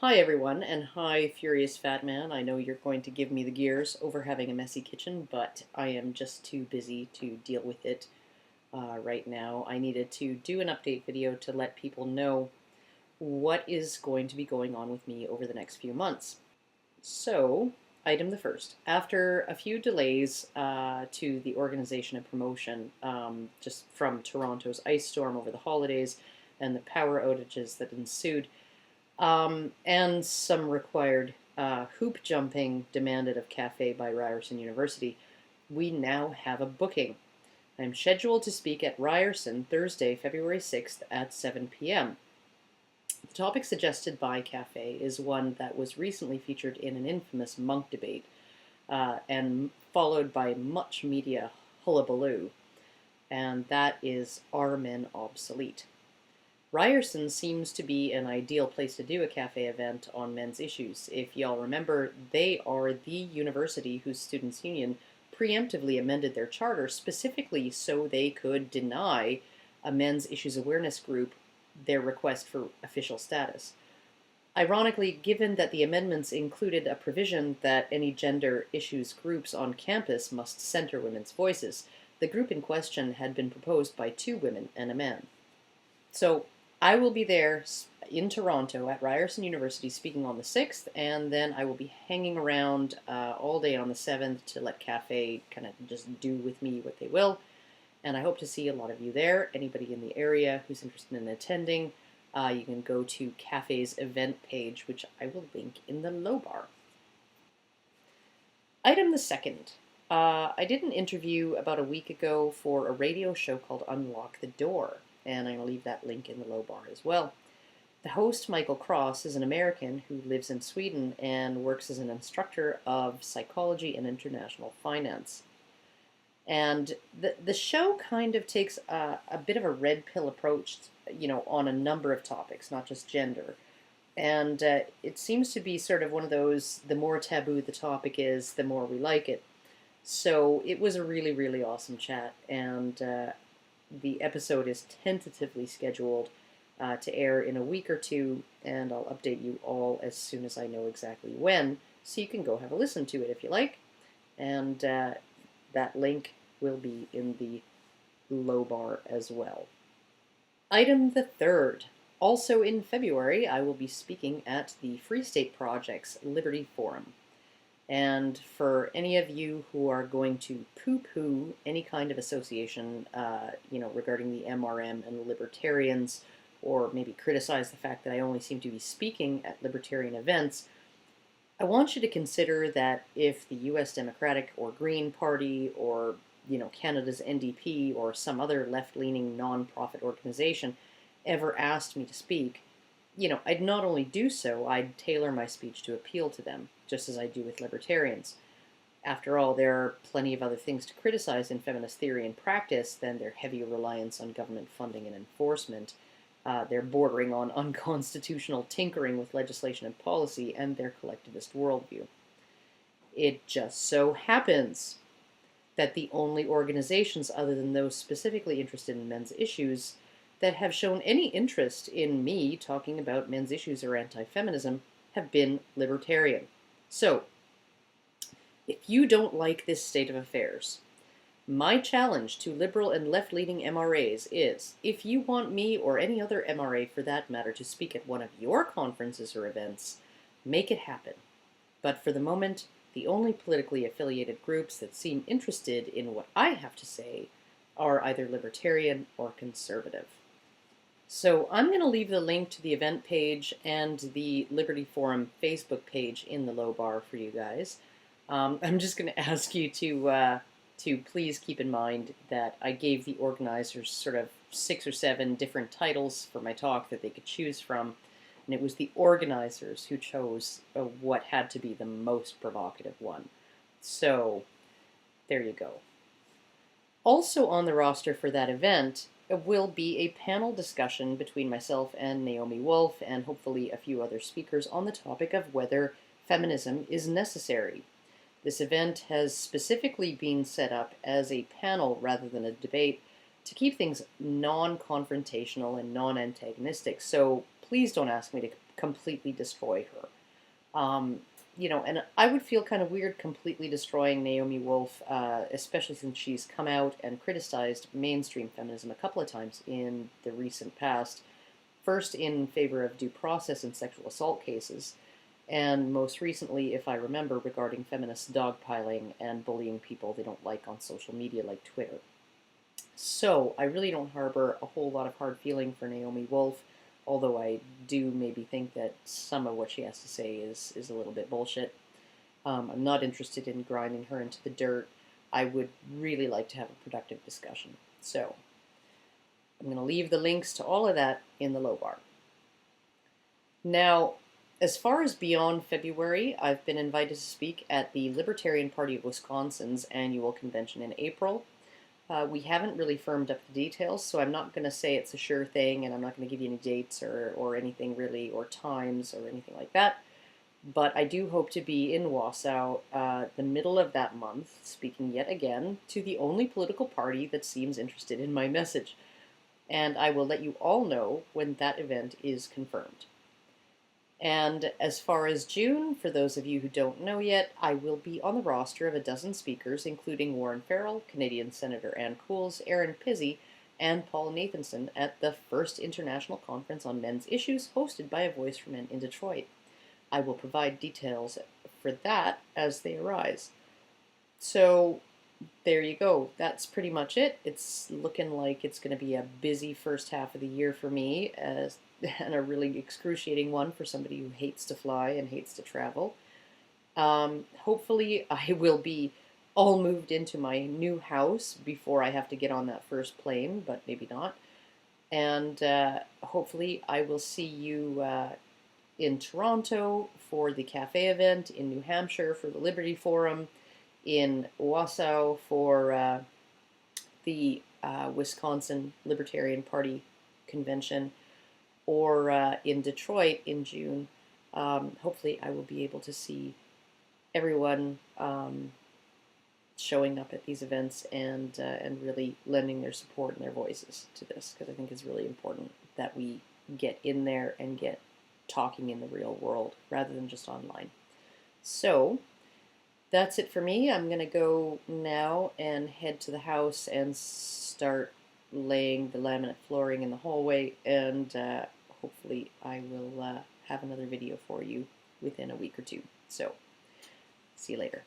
Hi everyone, and hi Furious Fat Man. I know you're going to give me the gears over having a messy kitchen, but I am just too busy to deal with it right now. I needed to do an update video to let people know what is going to be going on with me over the next few months. So, item the first. After a few delays to the organization and promotion, just from Toronto's ice storm over the holidays and the power outages that ensued, and some required hoop jumping demanded of Cafe by Ryerson University, we now have a booking. I'm scheduled to speak at Ryerson Thursday, February 6th at 7 p.m. The topic suggested by Cafe is one that was recently featured in an infamous monk debate and followed by much media hullabaloo, and that is Are Men Obsolete? Ryerson seems to be an ideal place to do a cafe event on men's issues. If y'all remember, they are the university whose students' union preemptively amended their charter specifically so they could deny a men's issues awareness group their request for official status. Ironically, given that the amendments included a provision that any gender issues groups on campus must center women's voices, the group in question had been proposed by two women and a man. So I will be there in Toronto at Ryerson University speaking on the 6th, and then I will be hanging around all day on the 7th to let Cafe kind of just do with me what they will. And I hope to see a lot of you there. Anybody in the area who's interested in attending, you can go to Cafe's event page, which I will link in the low bar. Item the second. I did an interview about a week ago for a radio show called Unlock the Door, and I'm going to leave that link in the low bar as well. The host, Michael Cross, is an American who lives in Sweden and works as an instructor of psychology and international finance. And the show kind of takes a bit of a red pill approach, on a number of topics, not just gender. And it seems to be sort of one of those, the more taboo the topic is, the more we like it. So it was a really, really awesome chat, and the episode is tentatively scheduled to air in a week or two, and I'll update you all as soon as I know exactly when, so you can go have a listen to it if you like, and that link will be in the low bar as well. Item the third. Also in February, I will be speaking at the Free State Project's Liberty Forum. And for any of you who are going to poo-poo any kind of association, regarding the MRM and the Libertarians, or maybe criticize the fact that I only seem to be speaking at Libertarian events, I want you to consider that if the U.S. Democratic or Green Party or, Canada's NDP or some other left-leaning non-profit organization ever asked me to speak, I'd not only do so, I'd tailor my speech to appeal to them, just as I do with libertarians. After all, there are plenty of other things to criticize in feminist theory and practice than their heavy reliance on government funding and enforcement, their bordering on unconstitutional tinkering with legislation and policy, and their collectivist worldview. It just so happens that the only organizations other than those specifically interested in men's issues that have shown any interest in me talking about men's issues or anti-feminism have been libertarian. So, if you don't like this state of affairs, my challenge to liberal and left-leaning MRAs is, if you want me or any other MRA for that matter to speak at one of your conferences or events, make it happen. But for the moment, the only politically affiliated groups that seem interested in what I have to say are either libertarian or conservative. So I'm going to leave the link to the event page and the Liberty Forum Facebook page in the low bar for you guys. I'm just going to ask you to please keep in mind that I gave the organizers sort of 6 or 7 different titles for my talk that they could choose from, and it was the organizers who chose what had to be the most provocative one. So there you go. Also on the roster for that event will be a panel discussion between myself and Naomi Wolf and hopefully a few other speakers on the topic of whether feminism is necessary. This event has specifically been set up as a panel rather than a debate to keep things non-confrontational and non-antagonistic, so please don't ask me to completely destroy her. You know, and I would feel kind of weird completely destroying Naomi Wolf, especially since she's come out and criticized mainstream feminism a couple of times in the recent past. First, in favor of due process in sexual assault cases, and most recently, if I remember, regarding feminist dogpiling and bullying people they don't like on social media like Twitter. So, I really don't harbor a whole lot of hard feeling for Naomi Wolf, although I do maybe think that some of what she has to say is a little bit bullshit. I'm not interested in grinding her into the dirt. I would really like to have a productive discussion. So, I'm going to leave the links to all of that in the low bar. Now, as far as beyond February, I've been invited to speak at the Libertarian Party of Wisconsin's annual convention in April. We haven't really firmed up the details, so I'm not going to say it's a sure thing, and I'm not going to give you any dates or anything really, or times or anything like that. But I do hope to be in Wausau the middle of that month, speaking yet again to the only political party that seems interested in my message. And I will let you all know when that event is confirmed. And as far as June, for those of you who don't know yet, I will be on the roster of a dozen speakers, including Warren Farrell, Canadian Senator Ann Cools, Aaron Pizzey, and Paul Nathanson at the first International Conference on Men's Issues hosted by A Voice for Men in Detroit. I will provide details for that as they arise. So there you go. That's pretty much it. It's looking like it's going to be a busy first half of the year for me, and a really excruciating one for somebody who hates to fly and hates to travel. Hopefully I will be all moved into my new house before I have to get on that first plane, but maybe not. And hopefully I will see you in Toronto for the cafe event, in New Hampshire for the Liberty Forum, in Wausau for the Wisconsin Libertarian Party convention, or in Detroit in June. Hopefully I will be able to see everyone showing up at these events and really lending their support and their voices to this, because I think it's really important that we get in there and get talking in the real world rather than just online. So that's it for me. I'm going to go now and head to the house and start laying the laminate flooring in the hallway, and hopefully I will have another video for you within a week or two. So, see you later.